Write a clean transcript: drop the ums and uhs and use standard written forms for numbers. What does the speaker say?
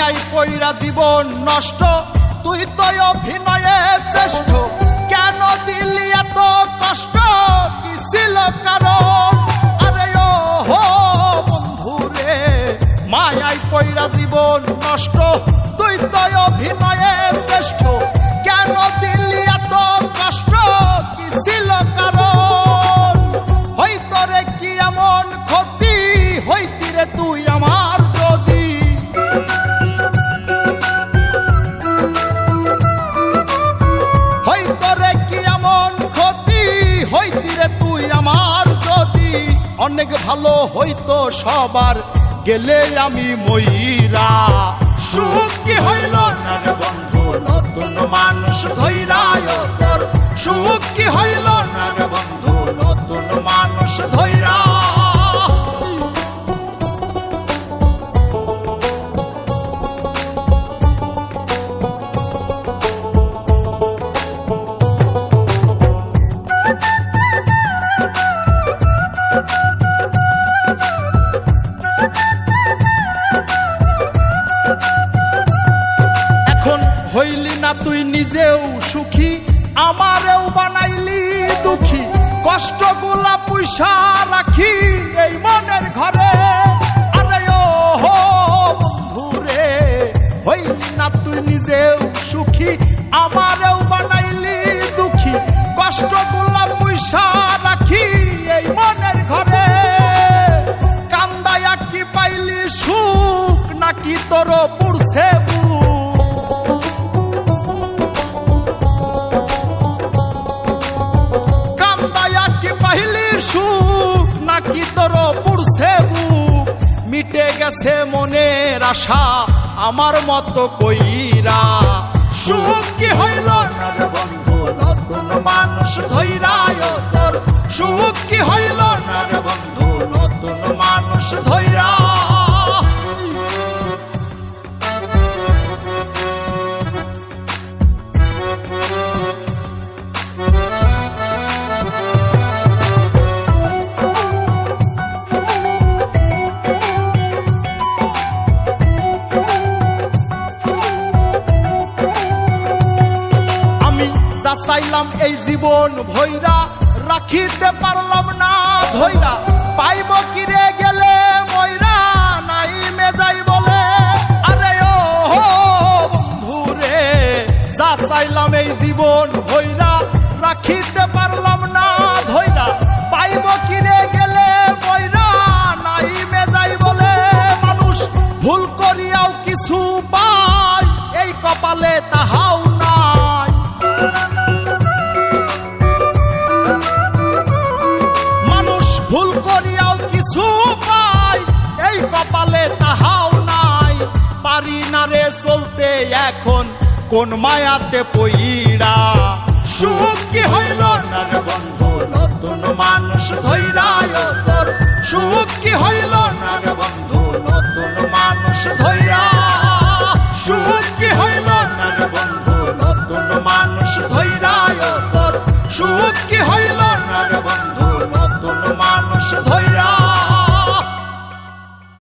মায়াই পইরা জীবন নষ্ট, তুই তো অভিনয়ে শ্রেষ্ঠ, কেন দিলি এত কষ্ট, কি ছিল কারণ? আরে ও হো বন্ধু রে, মায়াই পইরা জীবন নষ্ট, তুই তো অভিনয়ে শ্রেষ্ঠ, কেন দিলি এত কষ্ট, কি ছিল কারণ? হইতো রে কি এমন ক্ষতি, হইতি রে তুই আমার যদি, হইতো রে কি এমন ক্ষতি, হইতি রে তুই আমার যদি, অনেক ভালো হইতো সবার গেলে আমি ময়রা। সুখ কি হইল না রে বন্ধু নতুন মানুষ ধইরা তোর, সুখ কি হইল না রে বন্ধু নতুন মানুষ ধইরা। হইলি না তুই নিজেও সুখী, আমারেও বানাইলি দুঃখী, কষ্টগুলা পয়সা রাখি এই মনের ঘরে। আরে ও হো বন্ধু রে, হইলি না তুই নিজেও সুখী, আমারেও বানাইলি দুঃখী, কষ্টগুলা পয়সা রাখি এই মনের ঘরে। কান্দায়া কি পাইলি সুখ, নাকি তোর পুরছে সুখ, নাকি তোর পুরছে বুক, মিটে গেছে মনের আশা আমার মতো কইরা। সুখ কি হইল না রে বন্ধু নতুন মানুষ ধইরা তোর, সুখ কি হইল না রে বন্ধু নতুন মানুষ ধইরা। চাইলাম এই জীবন ভৈরা, রাখিতে পারলাম না ধৈরা, পাইব কিরে গেলে ময়রা, নাই মেজাই বলে। আরে ও বন্ধু রে, যা চাইলাম এই জীবন ভৈরা, রাখিতে পারলাম না ধৈরা, পাইব কিরে গেলে ময়রা, নাই মেজাই বলে। মানুষ ভুল করিয়াও কিছু পায়, এই কপালে তাহাও নাই। ভুল করিয়াও কিছু পাই, এই কপালে তাহাও নাই। পারি না রে চলতে এখন কোন মায়াতে পইরা। সুখ কি হইল না রে বন্ধু নতুন মানুষ ধইরা তোর, সুখ কি হইল না রে বন্ধু নতুন মানুষ ধইরা।